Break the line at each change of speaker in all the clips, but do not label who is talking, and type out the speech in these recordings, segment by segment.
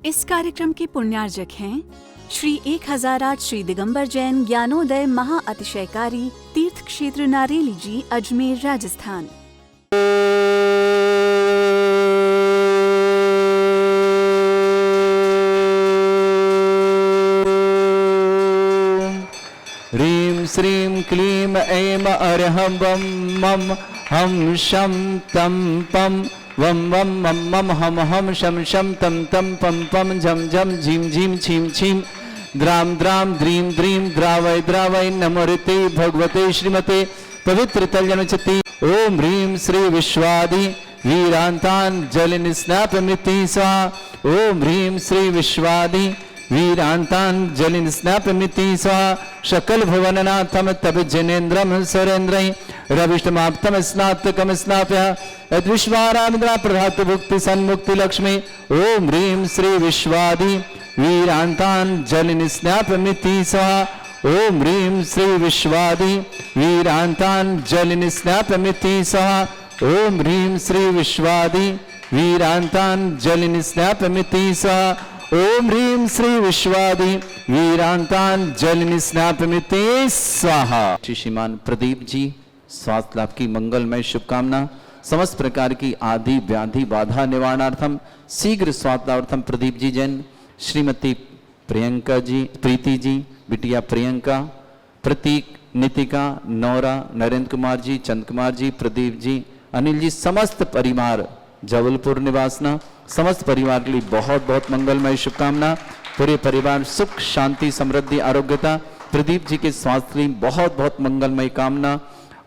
इस कार्यक्रम के पुण्यार्जक हैं श्री 1008 श्री दिगंबर जैन ज्ञानोदय महा अतिशयकारी तीर्थ क्षेत्र नारेली जी, अजमेर, राजस्थान।
ह्रीं श्रीं क्लीं ऐं अर्हं वं मं हम शं तं पं वं वं मं मं हम हम शं शं तं तं पं पं झं झं झीं झीं छीं छीं द्रां द्रां द्रीं द्रीं द्रावय द्रावय नमोरिते भगवते श्रीमते पवित्र तल्यनुचति। ओम ह्रीं श्री विश्वादि वीरांतान जलिनिस्नापमिति स्वाहा। ओम ह्रीं श्री विश्वादि वीरांतान जलिनिस्नापमिति स्वाहा। शकल भुवननाथम तब जनेन्द्रम सुरेन्द्रय रविष्टमाप्तम स्नातकम स्नाप्य यद्विश्वारामिन्द्रा प्रभात भुक्ति सन्मुक्ति लक्ष्मी। ओम ह्रीं श्री विश्वादि वीरांतान जलिनिस्नापमिति स्वाहा। ओम ह्रीं श्री विश्वादि वीरांतान जलिनिस्नापमिति स्वाहा। ओम ह्रीं श्री विश्वादि वीरांतान जलिनिस्नापमिति स्वाहा। ओम ह्रीं श्री विश्वादि वीरांतान जलिनिस्नापमिति स्वाहा। श्रीमान प्रदीप जी, स्वास्थ्य लाभ की मंगलमय शुभकामना। समस्त प्रकार की आदि व्याधि बाधा निवारणार्थम शीघ्र स्वास्थ्य लाभार्थम प्रदीप जी जैन, श्रीमती प्रियंका जी, प्रीति जी, बिटिया प्रियंका, प्रतीक, नितिका, नौरा, नरेंद्र कुमार जी, चंद कुमार जी, प्रदीप जी, अनिल जी, समस्त परिवार जबलपुर निवासना, समस्त परिवार के लिए बहुत बहुत मंगलमय शुभकामना। पूरे परिवार सुख शांति समृद्धि आरोग्यता। प्रदीप जी के स्वास्थ्य के लिए बहुत बहुत मंगलमय कामना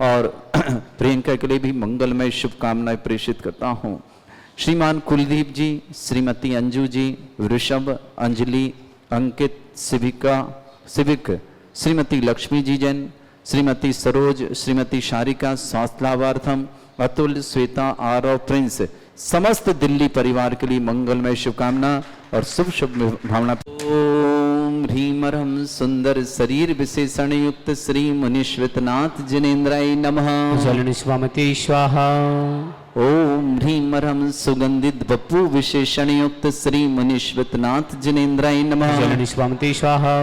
और प्रियंका के लिए भी मंगलमय शुभकामनाएं प्रेषित करता हूँ। श्रीमान कुलदीप जी, श्रीमती अंजू जी, वृषभ, अंजलि, अंकित, सिविक, श्रीमती लक्ष्मी जी जैन, श्रीमती सरोज, श्रीमती शारिका, स्वास्थ्य लाभार्थम अतुल, श्वेता, आरव, प्रिंस, समस्त दिल्ली परिवार के लिए मंगलमय शुभकामना और शुभ भावना। ओम ह्रीं ह्रम सुंदर शरीर विशेषण युक्त श्री मुनीश्वतनाथ जिनेन्द्राय नमः।
जलनिस्वामते स्वाहा।
ओम ह्रीं ह्रम सुगंधित बपू विशेषण युक्त श्री मुनीश्वतनाथ जिनेन्द्राय नमः।
जलनिस्वामते स्वाहा।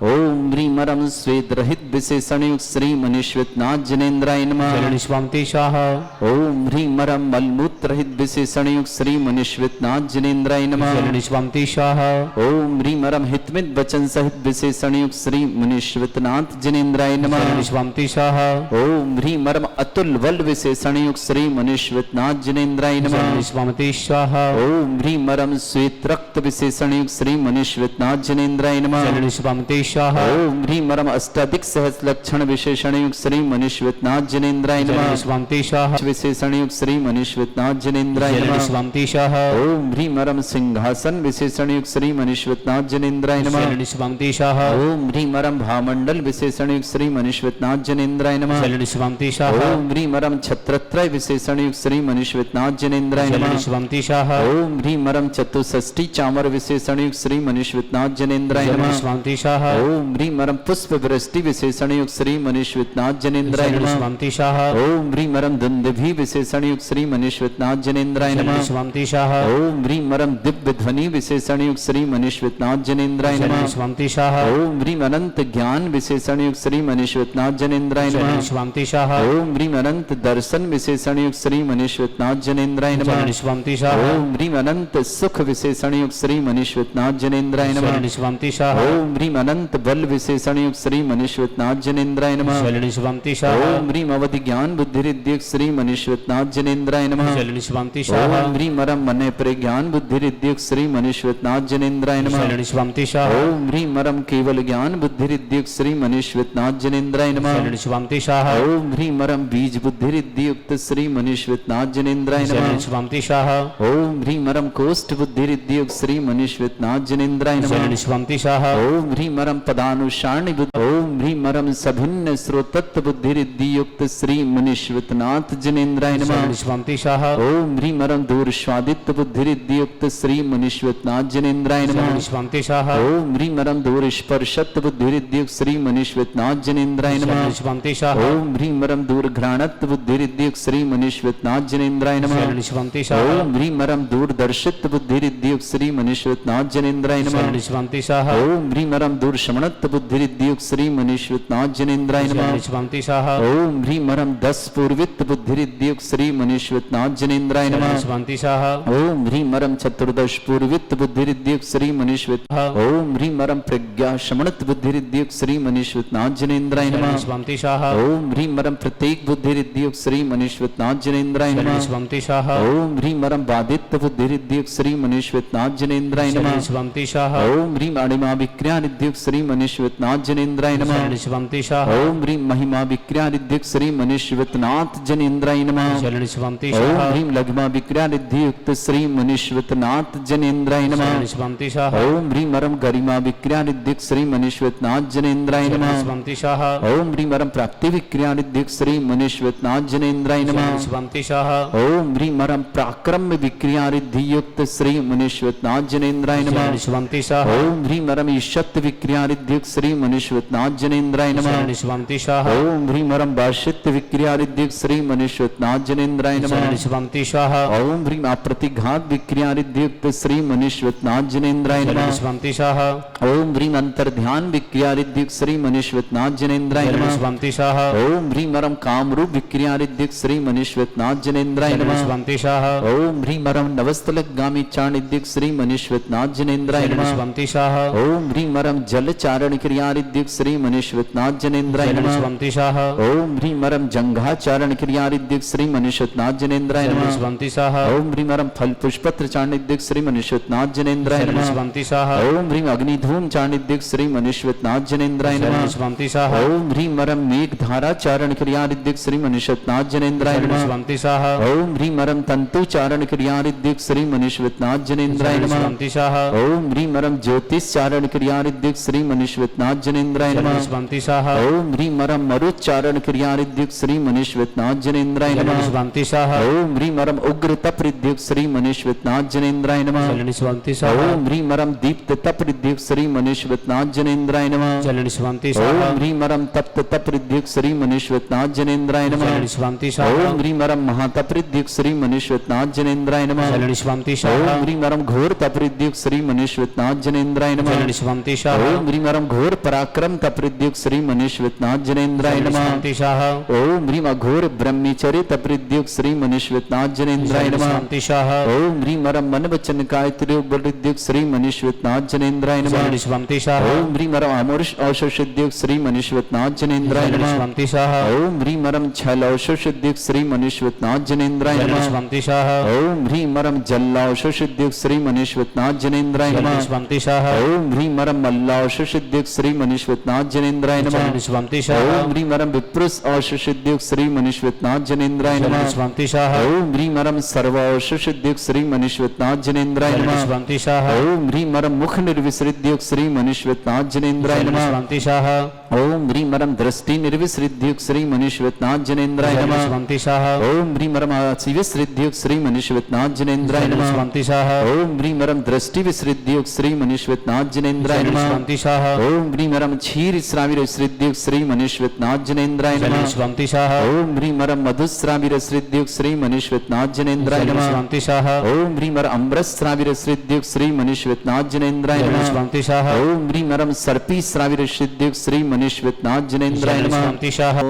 ओम ह्रीं ह्रम स्वेद रहित विशेषण युक्त श्री मुनीश्वतनाथ जिनेन्द्राय नमः।
जलनिस्वामते स्वाहा।
ओम ह्रीं ह्रम मलमूत्र रहित विशेषण युक्त श्री मुनीश्वतनाथ जिनेन्द्राय नमः।
जलनिस्वामते स्वाहा।
ओम ह्रीं ह्रम हितमित वचन सहित विशेषण युक्त श्री मुनीश्वतनाथ जिनेन्द्राय नमः।
जलनिस्वामते स्वाहा।
ओम ह्रीं ह्रम अतुल बल विशेषण युक्त श्री मुनीश्वतनाथ जिनेन्द्राय नमः।
जलनिस्वामते स्वाहा।
ओम ह्रीं ह्रम श्वेत रक्त विशेषण युक्त श्री मुनीश्वतनाथ जिनेन्द्राय नमः।
जलनिस्वामते स्वाहा।
ओम ह्रीं ह्रम अष्टाधिक सहस्र लक्षण विशेषण युक्त श्री मुनीश्वतनाथ जिनेन्द्राय नमः।
जलनिस्वामते स्वाहा।
विशेषण युक्त श्री मुनीश्वतनाथ जिनेन्द्राय नमः।
जलनिस्वामते स्वाहा।
ओम ह्रीं ह्रम सिंहासन विशेषण युक्त श्री मुनीश्वतनाथ जिनेन्द्राय नमः।
जलनिस्वामते स्वाहा।
ओम ह्रीं ह्रम भामंडल विशेषण युक्त श्री मुनीश्वतनाथ जिनेन्द्राय नमः।
जलनिस्वामते स्वाहा।
ओम ह्रीं ह्रम छत्रत्रय विशेषण युक्त श्री मुनीश्वतनाथ जिनेन्द्राय नमः।
जलनिस्वामते स्वाहा।
ओम ह्रीं ह्रम चतुष्षष्टि चामर विशेषण युक्त श्री मुनीश्वतनाथ जिनेन्द्राय नमः।
जलनिस्वामते स्वाहा।
ओम ह्रीं ह्रम पुष्प वृष्टि विशेषण युक्त श्री मुनीश्वतनाथ जिनेन्द्राय नमः।
जलनिस्वामते स्वाहा।
ओम ह्रीं ह्रम दुंदुभि विशेषण युक्त श्री मुनीश्वतनाथ जिनेन्द्राय नमः।
जलनिस्वामते स्वाहा।
ओम ह्रीं ह्रम दिव्य ध्वनि विशेषण युक्त श्री मुनीश्वतनाथ जिनेन्द्राय नमः।
जलनिस्वामते स्वाहा।
ओम ह्रीं अनंत ज्ञान विशेषण युक्त श्री मुनीश्वतनाथ जिनेन्द्राय नमः।
जलनिस्वामते स्वाहा।
ओम ह्रीं अनंत दर्शन विशेषण युक्त श्री मुनीश्वतनाथ जिनेन्द्राय नमः।
जलनिस्वामते स्वाहा।
ओम ह्रीं अनंत सुख विशेषण युक्त श्री मुनीश्वतनाथ जिनेन्द्राय नमः।
जलनिस्वामते स्वाहा।
ओम ह्रीं अनंत बल विशेषण युक्त श्री मुनीश्वतनाथ जिनेन्द्राय नमः।
जलनिस्वामते स्वाहा।
ओम ह्रीं अवधि ज्ञान बुद्धि रिद्धियुक्त श्री मुनीश्वतनाथ जिनेन्द्राय नमः।
जलनिस्वामते स्वाहा।
ओम ह्रीं ह्रम मन प्रज्ञान बुद्धि रिद्धियुक्त श्री मुनीश्वतनाथ जिनेन्द्राय नमः।
जलनिस्वामते स्वाहा।
ओम ह्रीं ह्रम केवल ज्ञान बुद्धि रिद्धियुक्त श्री मुनीश्वतनाथ जिनेन्द्राय नमः।
जलनिस्वामते स्वाहा।
ओम ह्रीं ह्रम बीज बुद्धि रिद्धियुक्त श्री मुनीश्वतनाथ जिनेन्द्राय नमः।
जलनिस्वामते स्वाहा।
ओम ह्रीं ह्रम कोष्ठ बुद्धि रिद्धियुक्त श्री मुनीश्वतनाथ जिनेन्द्राय नमः।
जलनिस्वामते स्वाहा।
ओम ह्रीं ह्रम मरम पदानुसारणी बुद्धि ओम ह्रीं मरम सभिन्न श्रोतत्व बुद्धि युक्त श्री मुनीश्वतनाथ जनेन्द्राय नमः
शरणिष्वन्तिशाः
ओम ह्रीं मरम दूर स्वादित्य बुद्धि युक्त श्री मुनीश्वतनाथ जनेन्द्राय नमः
शरणिष्वन्तिशाः
ओम ह्रीं मरम दूर स्पर्शत्व बुद्धि युक्त श्री मुनीश्वतनाथ जनेन्द्राय नमः
शरणिष्वन्तिशाः
ओम ह्रीं मरम दूर घ्राणत्व बुद्धि युक्त श्री मुनीश्वतनाथ जनेन्द्राय नमः
शरणिष्वन्तिशाः
ओम ह्रीं मरम दूर दर्शित्व बुद्धि युक्त श्री मुनीश्वतनाथ जनेन्द्राय नमः
शरणिष्वन्तिशाः
ओम ह्रीं मरम दूर शमनत्व बुद्धि युक्त श्री मुनीश्वतनाथ जनेन्द्राय नमः
शरणिष्वन्तिशाः
ओम ह्रीं मरम दस पूर्वित्व बुद्धि युक्त श्री मुनीश्वतनाथ जनेन्द्राय नमः
शरणिष्वन्तिशाः
ओम ह्रीं मरम चतुर्दश पूर्वित्व बुद्धि युक्त श्री मुनीश्वत ओम ह्रीं मरम प्रज्ञा शमनत्व बुद्धि युक्त श्री मुनीश्वतनाथ जनेन्द्राय नमः
शरणिष्वन्तिशाः
ओम ह्रीं मरम प्रत्येक बुद्धि युक्त श्री मुनीश्वतनाथ जनेन्द्राय नमः
शरणिष्वन्तिशाः
ओम ह्रीं मरम बाधित्व बुद्धि युक्त श्री मुनीश्वतनाथ जनेन्द्राय नमः
शरणिष्वन्तिशाः
ओम ह्रीं अणिमा विक्रिया युक्त श्री मुनीश्वतनाथ जनेन्द्राय नमः
शरणिष्वन्तिशाः
ओम ह्रीं महिमा विक्रिया युक्त श्री मुनीश्वतनाथ जनेन्द्राय नमः
शरणिष्वन्तिशाः
ओम ह्रीं लघ्मा विक्रिया युक्त श्री मुनीश्वतनाथ जनेन्द्राय नमः
शरणिष्वन्तिशाः
ओम ह्रीं मरम गरिमा विक्रिया युक्त श्री मुनीश्वतनाथ जनेन्द्राय नमः
शरणिष्वन्तिशाः
ओम ह्रीं मरम प्राप्ति विक्रिया युक्त श्री मुनीश्वतनाथ जनेन्द्राय नमः
शरणिष्वन्तिशाः
ओम ह्रीं मरम पराक्रम विक्रिया युक्त श्री मुनीश्वतनाथ जनेन्द्राय नमः
शरणिष्वन्तिशाः
ओम ह्रीं मरम ईशत विक्रिया युक्त श्री मुनीश्वतनाथ जनेन्द्राय नमः
शरणिष्वन्तिशाः
ओम ह्रीं मरम भाष्यत्व विक्रिया युक्त श्री मुनीश्वतनाथ जनेन्द्राय नमः
शरणिष्वन्तिशाः
ओम ह्रीं अप्रतिघात विक्रिया युक्त श्री मुनीश्वतनाथ जनेन्द्राय नमः
शरणिष्वन्तिशाः
ओम ह्रीं अंतर्ध्यान विक्रिया युक्त श्री मुनीश्वतनाथ जनेन्द्राय नमः
शरणिष्वन्तिशाः
ओम ह्रीं मरम कामरूप विक्रिया युक्त श्री मुनीश्वतनाथ जनेन्द्राय नमः
शरणिष्वन्तिशाः
ओम ह्रीं मरम नवस्तलगामी चारण युक्त श्री मुनीश्वतनाथ जनेन्द्राय नमः
शरणिष्वन्तिशाः
ओम ह्रीं मरम जल चारण क्रिया युक्त श्री मुनीश्वतनाथ जनेन्द्राय नमः
शरणिष्वन्तिशाः
ओम ह्रीं मरम जंघा चारण क्रिया युक्त श्री मुनीश्वतनाथ जनेन्द्राय नमः
शरणिष्वन्तिशाः
ओम ह्रीं मरम फल पुष्पत्र चारण युक्त श्री मुनीश्वतनाथ जनेन्द्राय नमः
शरणिष्वन्तिशाः
ओम ह्रीं अग्निधूम चारण युक्त श्री मुनीश्वतनाथ जनेन्द्राय नमः
शरणिष्वन्तिशाः
ओम ह्रीं मरम मेघ धारा चारण क्रिया युक्त श्री मुनीश्वतनाथ जनेन्द्राय नमः
शरणिष्वन्तिशाः
ओम ह्रीं मरम तंतु चारण क्रिया युक्त श्री मुनीश्वतनाथ जनेन्द्राय नमः
शरणिष्वन्तिशाः
ओम ह्रीं मरम ज्योतिष चारण क्रिया युक्त श्री मुनीश्वतनाथ जनेन्द्राय नमः
शरणिष्वन्तिशाः
ओम ह्रीं मरम मरुच्चारण क्रिया युक्त श्री मुनीश्वतनाथ जनेन्द्राय नमः
शरणिष्वन्तिशाः
ओम ह्रीं मरम उग्र तप युक्त श्री मुनीश्वतनाथ जनेन्द्राय नमः
शरणिष्वन्तिशाः
ओम ह्रीं मरम दीप्त तप युक्त श्री मुनीश्वतनाथ जनेन्द्राय नमः
शरणिष्वन्तिशाः
ओम ह्रीं मरम तप्त तप युक्त श्री मुनीश्वतनाथ जनेन्द्राय नमः
शरणिष्वन्तिशाः
ओम ह्रीं मरम महातप युक्त श्री मुनीश्वतनाथ जनेन्द्राय नमः
शरणिष्वन्तिशाः
ओम ह्रीं मरम घोर तप युक्त श्री मुनीश्वतनाथ जनेन्द्राय नमः
शरणिष्वन्तिशाः
ओम ह्रीं मरम घोर पराक्रम तप युक्त श्री मुनीश्वतनाथ जनेन्द्राय नमः
शरणिष्वन्तिशाः
ओम ह्रीं अघोर ब्रह्मचर्य तप युक्त श्री मुनीश्वतनाथ जनेन्द्राय नमः
शरणिष्वन्तिशाः
ओम ह्रीं मरम मन वचन कायत्री युक्त श्री मुनीश्वतनाथ जनेन्द्राय नमः
शरणिष्वन्तिशाः
ओम ह्रीं मरम अमरुष औषध युक्त श्री मुनीश्वतनाथ जनेन्द्राय नमः
शरणिष्वन्तिशाः
ओम ह्रीं मरम छल औषध युक्त श्री मुनीश्वतनाथ जनेन्द्राय नमः
शरणिष्वन्तिशाः
ओम ह्रीं मरम जल्लाऔषध युक्त श्री मुनीश्वतनाथ जनेन्द्राय नमः
शरणिष्वन्तिशाः
ओम ह्रीं मरम मल्लाऔषध युक्त श्री मुनीश्वतनाथ जनेन्द्राय नमः
शरणिष्वन्तिशाः
ओम ह्रीं मरम विप्रुष औषध युक्त श्री मुनीश्वतनाथ जनेन्द्राय नमः
शरणिष्वन्तिशाः
ओम ह्रीं मरम सर्व औषध युक्त श्री मुनीश्वतनाथ जनेन्द्राय नमः
शरणिष्वन्तिशाः
ओम ह्रीं मरम मुख निर्विसृत युक्त श्री मुनीश्वतनाथ जनेन्द्राय नमः
शरणिष्वन्तिशाः
ओम ह्रीं मरम दृष्टि निर्विसृत युक्त श्री मुनीश्वतनाथ जनेन्द्राय नमः
शरणिष्वन्तिशाः
ओम ह्रीं मरम विसृत युक्त श्री मुनीश्वतनाथ जनेन्द्राय नमः
शरणिष्वन्तिशाः
ओम ह्रीं मरम दृष्टि विसृत युक्त श्री मुनीश्वतनाथ जनेन्द्राय नमः
शरणिष्वन्तिशाः
ओम ह्रीं मरम क्षीर श्राविर विसृत युक्त श्री मुनीश्वतनाथ जनेन्द्राय नमः
शरणिष्वन्तिशाः
ओम ह्रीं मरम मधुश्राविर विसृत युक्त श्री मुनीश्वतनाथ जनेन्द्राय नमः
शरणिष्वन्तिशाः
ओम ह्रीं मरम अमृत श्राविर विसृत युक्त श्री मुनीश्वतनाथ जनेन्द्राय नमः
शरणिष्वन्तिशाः
ओम ह्रीं मरम सर्पी श्राविर विसृत युक्त श्री मुनीश्वतनाथ जनेन्द्राय नमः
शरणिष्वन्तिशाः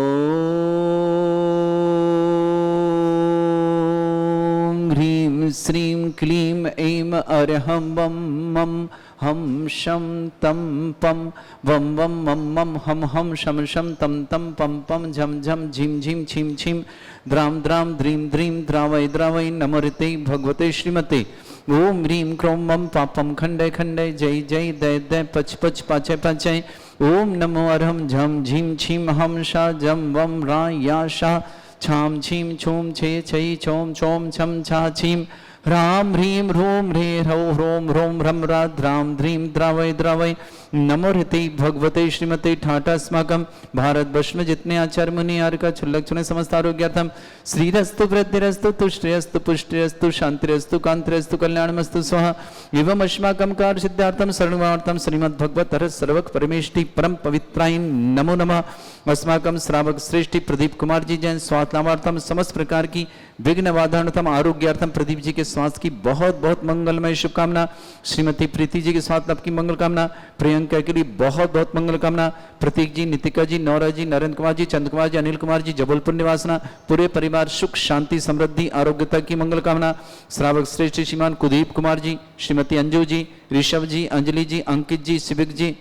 ओम ह्रीं श्रीं क्लीं ऐं अरहं वं मं हम शम तम पम वम वम मम मम हम हम शम शम तम तम पम पम झम झम झिम झिम छिम छिम द्राम द्राम द्रीं द्रीं द्रावय द्रावय नमोते भगवते श्रीमते ओम ह्रीं क्रोम मम पापम खंडय खंडय जय जय दय दय पच पच पाचय पाचय ओम नमो अरहम झम झिम छिम हम शा जम वम रा या शा छाम छीम छूम छे छई छोम छोम छम छा छीम राम ह्रीं ह्रूं ह्रे ह्रौ ह्रों ह्रों ह्रम रा द्राम द्रीं द्रावय द्रावय नमो ऋते भगवते श्रीमते ठाटा अस्माकं भारतवर्ष में जितने आचार्य मुनि आर्य लक्षण समस्त आरोग्यार्थम श्रीरस्तु वृद्धिरस्तु तुष्टिरस्तु पुष्टिरस्तु शांतिरस्तु कांतिरस्तु कल्याणमस्तु स्वाहा एवं अस्माकं कार्य सिद्धार्थम शरणवार्थम श्रीमद् भगवत सर्वक परमेष्टि परम पवित्राय नमो नमः। अस्माकं श्रावक श्रेष्ठी प्रदीप कुमार जी जैन स्वास्थ्य लाभार्थम समस्त प्रकार की विघ्न वाधारणतम आरोग्यार्थम प्रदीप जी के स्वास्थ्य की बहुत बहुत मंगलमय शुभकामना। श्रीमती प्रीति जी के स्वास्थ्य लाभ की मंगल कामना। प्रियंका के लिए बहुत बहुत मंगल कामना। प्रतीक जी, नितिका जी, नौरा जी, नरेंद्र कुमार जी, चंद्र कुमार जी, अनिल कुमार जी, जबलपुर निवासना, पूरे परिवार सुख शांति समृद्धि आरोग्यता की मंगल कामना। श्रावक श्रेष्ठ श्रीमान कुलदीप कुमार जी, श्रीमती अंजू जी, ऋषभ जी, अंजलि जी, अंकित जी, शिविक जी,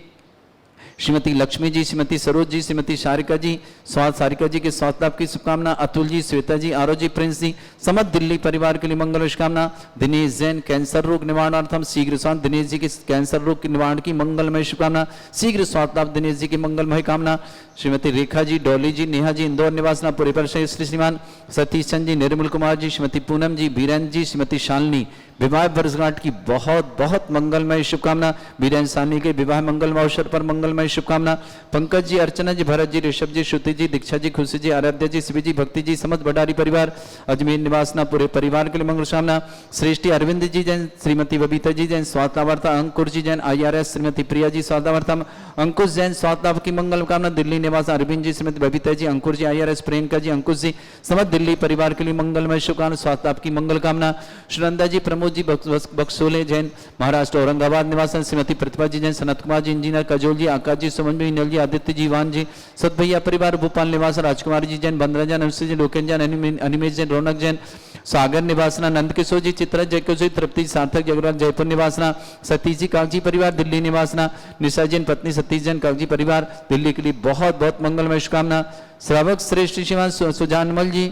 श्रीमती लक्ष्मी जी, श्रीमती सरोज जी, श्रीमती सारिका जी, स्वास्थ्य सारिका जी के स्वास्थ्य लाभ की शुभकामना। अतुल जी, श्वेता जी, आरो जी, प्रिंस जी, समस्त दिल्ली परिवार के लिए मंगल शुभकामना। दिनेश जैन कैंसर रोग निवारणार्थम शीघ्र स्वास्थ्य दिनेश जी के कैंसर रोग के निवारण की मंगलमय शुभकामना। शीघ्र स्वास्थ्य लाभ दिनेश जी की मंगलमय कामना। श्रीमती रेखा जी, डॉली जी, नेहा जी, इंदौर निवासना, पूरे परिषद श्रीमान सतीश चंद जी, निर्मल कुमार जी, श्रीमती पूनम जी, बीरेन्द्र जी, श्रीमती शालिनी विवाह वर्षगांठ की बहुत बहुत मंगलमय शुभकामना। बीरेन्द्र सानी के विवाह मंगलमय अवसर पर मंगलमय शुभकामना। पंकज जी, अर्चना जी, भरत जी, ऋषभ जी, श्रुति जी, दीक्षा जी, खुशी जी, आराध्या जी, शिवी जी, भक्ति जी, समस्त भंडारी परिवार अजमेर निवासना, पूरे परिवार के लिए मंगल कामना। श्रेष्ठी अरविंद जी जैन, श्रीमती बबीता जी जैन स्वास्थ्य लाभार्था, अंकुर जी जैन IRS, श्रीमती प्रिया जी स्वास्थ्य लाभार्था, अंकुश जैन स्वास्थ्य लाभ की मंगल कामना। दिल्ली निवास अरविंद जी, श्रीमती बबीता जी, अंकुर जी IRS, प्रियंका जी, अंकुश जी, समस्त दिल्ली परिवार के लिए मंगलमय शुभकामना स्वास्थ्य लाभ की मंगल कामना। सुनंदा जी, प्रमोद जी, बक्सोले जैन महाराष्ट्र औरंगाबाद निवासन, श्रीमती प्रतिभा जी जैन, सनत कुमार जी, इंजीनियर कजोल जी, आकाश जी, सुमन जी, नील जी, आदित्य जी, वान जी, सतभैया परिवार भोपाल निवासन, राजकुमार जी जैन, बंदरा जैन, अनुष्य जी, लोकेन जैन, अनिमेश जैन, रौनक जैन, सागर निवासना, नंद किशोर जी, चित्रा जयकिशोर, तृप्ति सार्थक जगराज जयपुर निवासना, सतीश जी कागजी परिवार दिल्ली निवासना, निशा जैन पत्नी सतीश जैन कागजी परिवार दिल्ली के लिए बहुत बहुत मंगलमय शुभकामना। श्रावक श्रेष्ठ श्रीमान सुजानमल जी,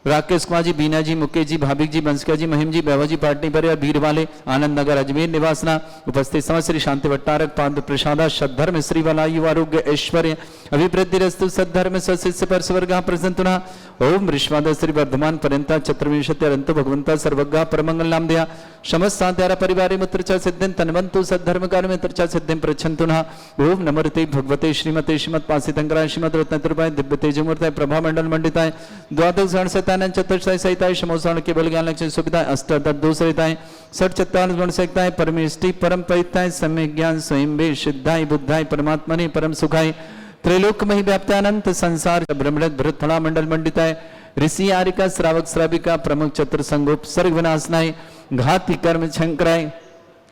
राकेश कुमार जी, बीना जी, मुकेश जी, भाभिक जी, बंसका जी, महिम जी, बैवा जी, पाटनी परिवार भीड़ वाले आनंद नगर अजमेर निवासना, उपस्थित समस्त श्री शांति भट्टारक पाद प्रसादा सद्धर्म श्री वालायु आरोग्य ऐश्वर्य अभिवृद्धि रस्तु सद्धर्म सशिष्य पर स्वर्ग प्रसन्ना। ओम ऋष्वाद श्री वर्धमान पर्यंता चतुर्विंशति अरंत भगवंता सर्वज्ञ परमंगल नाम दया समस्त साध्यारा परिवारे मित्र च सिद्धिं तन्वन्तु सद्धर्म कार्य मित्र च सिद्धिं प्रच्छन्तु नः। ओम नमोते भगवते श्रीमते श्रीमत् पासितंकराय श्रीमद् रत्नतुर्भाय दिव्य तेजमूर्ताय प्रभा मंडल मंडिताय द्वादश गणसहिताय चतुर्शय सहिताय समोसाण केवल ज्ञान लक्ष्य सुविधाय अष्टादश दोषहिताय षट चत्वारिंश गुण सहिताय परमेष्टि परम परिताय सम्यक ज्ञान स्वयं वे सिद्धाय बुद्धाय परमात्मने परम सुखाय त्रैलोक्यमहि व्याप्तानंत संसार ब्रह्मणत भरतफला मंडल मंडिताय ऋषि आरिका श्रावक श्राविका प्रमुख चतुर संगोप सर्ग विनाशनाय घाति कर्म शंकराय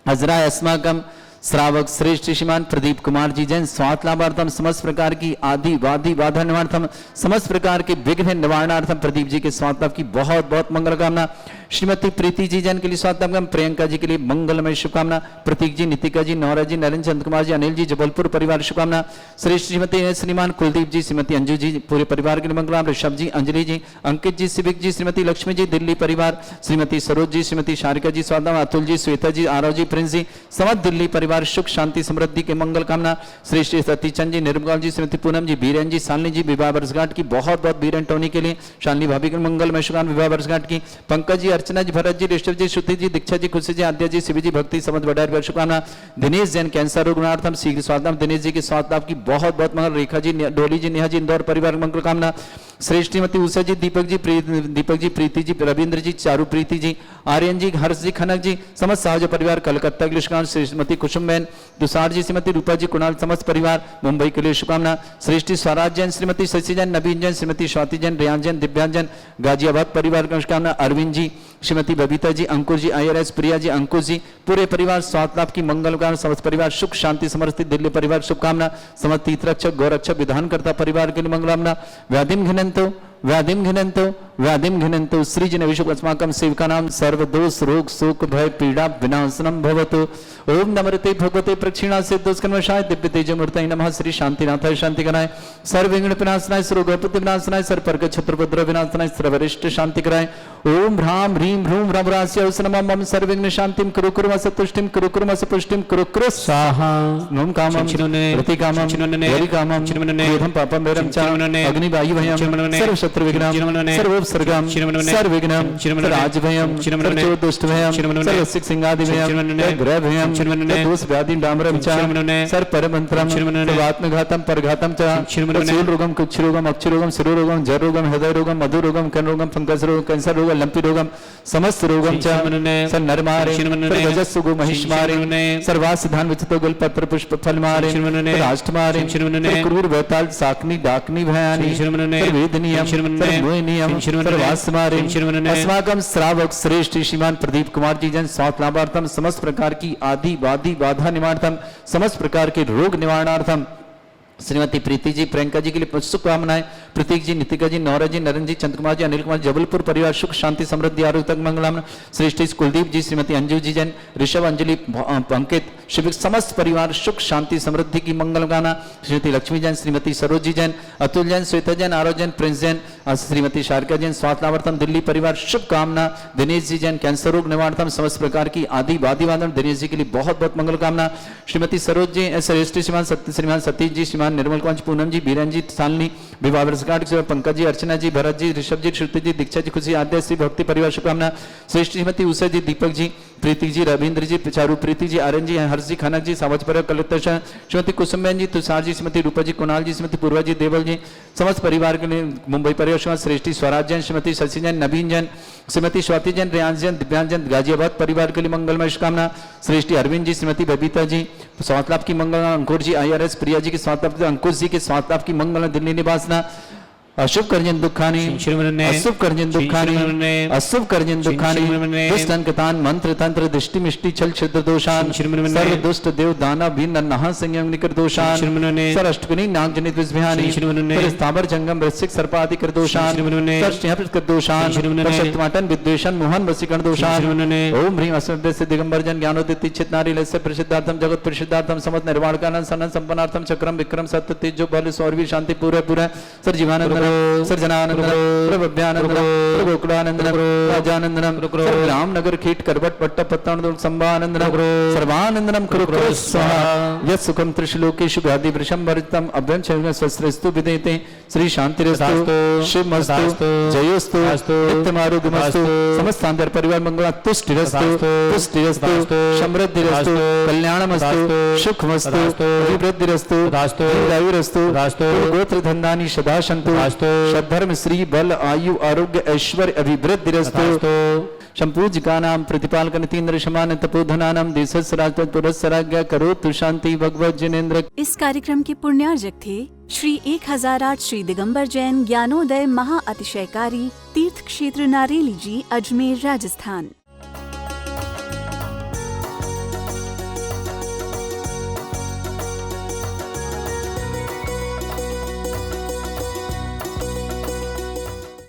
हजराय अस्माकम श्रावक श्रेष्ठ श्रीमान प्रदीप कुमार जी जैन स्वास्थ्य लाभार्थम समस्त प्रकार की आदि वादी बाधा निवारणार्थम समस्त प्रकार के विघ्न निवारणार्थम प्रदीप जी के स्वास्थ्य लाभ की बहुत बहुत मंगल कामना। श्रीमती प्रीति जी जैन के लिए स्वास्थ्य लाभ, प्रियंका जी के लिए मंगलमय शुभकामना। प्रतीक जी, नितिका जी, नौरा जी, नरेंद्र चंद्र कुमार जी, अनिल जी, जबलपुर परिवार शुभकामना। श्रेष्ठ श्रीमती श्रीमान कुलदीप जी, श्रीमती अंजू जी, पूरे परिवार के लिए मंगल। ऋषभ जी, अंजलि जी, अंकित जी, शिविक जी, श्रीमती लक्ष्मी जी, दिल्ली परिवार, श्रीमती सरोज जी, श्रीमती सारिका जी स्वास्थ्य, अतुल जी, श्वेता जी, आरव जी, प्रिंस जी, समस्त दिल्ली परिवार सुख शांति समृद्धि के मंगल कामना। श्री श्री सतीचंद जी, निर्मल जी, श्रीमती पूनम जी, बीरेन जी, शालिनी जी विवाह वर्षगांठ की बहुत बहुत बीरेन टोनी के लिए शालिनी भाभी के मंगलमय शुभकामना विवाह वर्षगांठ की। पंकज जी, अर्चना जी, भरत जी, ऋषभ जी, श्रुति जी, दीक्षा जी, खुशी जी, आद्या जी, शिवी जी, भक्ति समझ बढ़ा शुभकामना। दिनेश जैन कैंसर रोगनार्थम शीघ्र स्वास्थ्य, दिनेश जी के स्वास्थ्य लाभ की बहुत बहुत मंगल। रेखा जी, डोली जी, नेहा जी, इंदौर परिवार मंगल कामना। श्रेष्ठीमती उषा जी, दीपक जी, प्रीति जी, रविंद्र जी, चारू प्रीति जी, आर्यन जी, हर्ष जी, खनक जी, समस्त सहज परिवार कलकत्ता के लिए शुभकामना। श्रीमती कुसुम बहन, तुषार जी, श्रीमती रूपा जी, कुणाल समस्त परिवार मुंबई के लिए शुभकामना। श्रेष्ठी स्वराज जैन, श्रीमती शशि जैन, नवीन जैन, श्रीमती स्वाति जैन, रेयान जैन, दिव्यांग जैन, गाजियाबाद परिवार का शुभकामना। अरविंद जी, श्रीमती बबीता जी, अंकुर जी, IRS, प्रिया जी, अंकुश जी, पूरे परिवार स्वास्थ्य लाभ की मंगल कामना। समस्त परिवार सुख शांति समृद्धि दिल्ली परिवार शुभकामना। समस्त तीर्थरक्षक गौरक्षक विधानकर्ता परिवार के लिए मंगल कामना। व्याधिम घिनंतो सृजन विशुभ अस्माकं सेवकानां सर्वदोष रोग शोक भय पीड़ा विनाशनम भवतु। ओम नमस्ते भगवते प्रक्षिणा से दोषकन्वशाय दिव्य तेजमूर्तये नमः। श्री शांतिनाथाय शांतिकराय सर्व विघ्न विनाशनाय सर्व गौपति विनाशनाय सर्व परक छत्रभद्र विनाशनाय सर्व वरिष्ठ शांतिकराय। ओम ह्राम ह्रीं ह्रूं ह्रमरास्य नमः मम सर्वविघ्न शांतिं कुरु कुर्मस तुष्टिं कुरु कुर्मस पुष्टिं कुरु कुरु
स्वाहा
नोम कामं प्रतिकामं वरिकामं क्रोधं पापं वैरं च अग्निवायुभयं सर्वशत्रुविघ्नं सर्वोपसर्गं सर्वविघ्नं सर्वराजभयं सर्वचोदुष्टभयं सर्वसिंहादिभयं ग्रहभयं दोषव्याधि डामरं च सर्वपरमन्त्रं सर्वात्मघातं परघातं च शूलरोगं कुष्ठरोगं अक्षरोगं शिरोरोगं जरोगं हृदयरोगं मधुरोगं कर्णरोगं फंगसरोगं कैंसर रोगं लंपी रोगं समस्त रोगं च सर्वनरमारे सर्वजस्सुगो महिष्मारे सर्वासिधान विचितो गुलपत्र पुष्प फलमारे राष्ट्रमारे क्रूर वैताल साकनी डाकनी भयानी सर्वेदनीयम सर्वमोहनीयम सर्वास्मारे अस्माकं श्रावक श्रेष्ठ श्रीमान प्रदीप कुमार जी जन स्वास्थ्य लाभार्थम समस्त प्रकार की आदि वादी बाधा निवारणार्थम समस्त प्रकार के रोग निवारणार्थम श्रीमती प्रीति जी प्रियंका जी के लिए शुभकामनाएं प्रतीक जी नितिका जी नौरा जी नरेंद्र जी चंद्र कुमार जी अनिल कुमार जबलपुर परिवार सुख शांति समृद्धि आरोग्य तक मंगलम श्रेष्ठ कुलदीप जी श्रीमती अंजू जी जैन ऋषभ अंजलि अंकित शिविक समस्त परिवार सुख शांति समृद्धि की मंगल गाना श्रीमती लक्ष्मी जैन श्रीमती सरोज जी जैन अतुल जैन श्वेता जैन आरोज जैन प्रिंस जैन श्रीमती शारिका जैन स्वास्थ्य लाभार्थम दिल्ली परिवार शुभकामना दिनेश जी जैन कैंसर रोग निवारणार्थम समस्त प्रकार की आदि वादी वादन दिनेश जी के लिए बहुत बहुत मंगल कामना श्रीमती सरोज जी श्रेष्ठ श्रीमान सतीश जी श्रीमान निर्मल कुमार पूनम जी बीरन जी सालनी विवाह वर्षगांठ पंकज जी अर्चना जी भरत जी ऋषभ जी श्रुति जी दीक्षा जी खुशी आद्य श्री भक्ति परिवार शुभकामना श्रेष्ठ श्रीमती उषा जी दीपक जी प्रीति जी रविंद्र जी चारू प्रीति जी आर्यन जी हर्ष जी खनक जी सावज परिवार कलुत्तर श्रीमती कुसुमबेन जी तुषार जी श्रीमती रूपा जी कुणाल जी श्रीमती पूर्वा जी देवल जी समस्त परिवार के लिए मुंबई परिवार श्रेष्ठी स्वराज जैन श्रीमती शशि जैन नवीन जैन श्रीमती स्वाति जैन रेयांश जैन दिव्यांश जैन गाजियाबाद परिवार के लिए मंगलमय शुभकामना श्रेष्ठी अरविंद जी श्रीमती बबीता जी स्वास्थ्य लाभ की मंगल अंकुर जी IRS प्रिया जी के स्वास्थ्य लाभ अंकुश जी के स्वास्थ्य लाभ की मंगल दिल्ली निवासना अशुभ कर्जन दुखानी अशुभ कर्जन दुखानी अशुभ कर्जन दुखानी दुष्टन कतान मंत्र तंत्र दृष्टि मिष्टि छल छिद्र दोषान सर्व दुष्ट देव दाना भी नहा संयम निकर दोषान सर अष्टकुनी नाग जनित विस्भयानी सर स्थावर जंगम वृश्चिक सर्पादि कर दोषान सर सिंह कर दोषान शक्तिमाटन विद्वेषण मोहन वसीकरण दोषान ओम ह्रीं अस्मभ्य से दिगंबर जन ज्ञानोदित चित नारी लस्य प्रसिद्धार्थम जगत प्रसिद्धार्थम समत निर्वाण कानन सनन संपन्नार्थम चक्रम विक्रम सत्य तेजो बल सौरवी शांति पूरे पूरे सर जीवानंद सर्जनानंदनम प्रभव्यानंदनम प्रभोकुलानंदनम राजानंदनम रामनगर कीट करवट पट्ट पत्तानंदनम संभानंदनम सर्वानंदनम कुरु कुरु स्वाहा यत् सुखम त्रिशलोकेषु व्याधि वृषम वर्जितम अभ्यं चैव स्वस्त्रस्तु विदेते श्री शांतिरस्तु शिवमस्तु जयोस्तु नित्यमारोग्यमस्तु समस्तांतर परिवार मंगल तुष्टिरस्तु तुष्टिरस्तु समृद्धिरस्तु कल्याणमस्तु सुखमस्तु अभिवृद्धिरस्तु दीर्घायुरस्तु गोत्र धन्धानि सदा सन्तु सद्धर्म श्री बल आयु आरोग्य ऐश्वर्य अभिवृद्धिरस्तु संपूज्य का नाम प्रतिपालक नितीन्द्र समान तपोधनानाम देशस्य राजपुरस्य राज्ञा करोतु शांति भगवत जनेन्द्र।
इस कार्यक्रम के पुण्यार्जक थे श्री 1008 श्री दिगंबर जैन ज्ञानोदय महा अतिशयकारी तीर्थ क्षेत्र नारेली जी अजमेर राजस्थान।